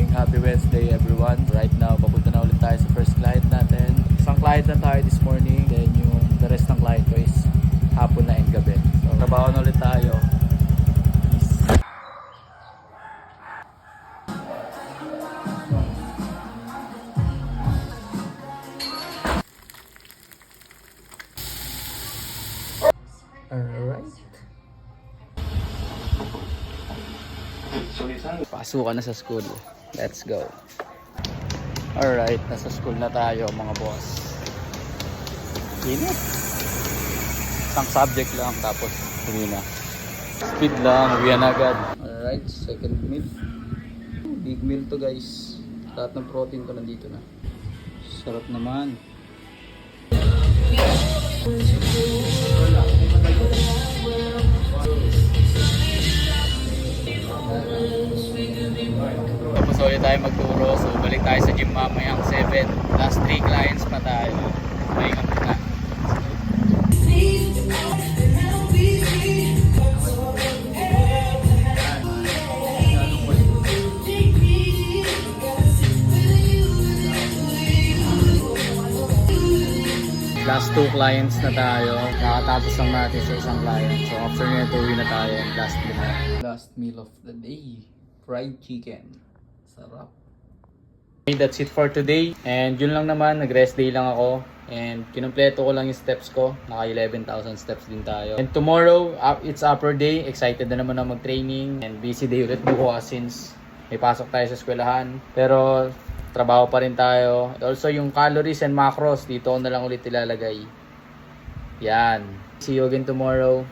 morning, happy Wednesday everyone. Right now, papunta na ulit tayo sa first client natin. Isang client na tayo this morning, then yung the rest ng client ko is hapon na and gabi. So, trabaho na ulit tayo. Alright. Pasukan na sa school. Let's go. Alright, nasa school na tayo mga boss. Init. Isang subject lang tapos hindi na. Speed lang, uwian agad. Alright, second meal. Big meal to guys. Lahat ng protein ko nandito na. Sarap naman. Tapos ulit tayo magturo. So balik tayo sa gym mamayang 7. Last 3 clients pa tayo. Maingat na. Last 2 clients na tayo. Nakatapos lang natin sa isang client. So after nito, uwi na tayo. Last meal. Last meal of the day. Fried chicken. Sarap. Okay, that's it for today. And yun lang naman. Nag-rest day lang ako. And kinumpleto ko lang yung steps ko. Naka 11,000 steps din tayo. And tomorrow, it's upper day. Excited na naman na mag-training. And busy day ulit bukas since may pasok tayo sa eskwelahan. Pero trabaho pa rin tayo. Also yung calories and macros dito ko na lang ulit ilalagay. Yan. See you again tomorrow.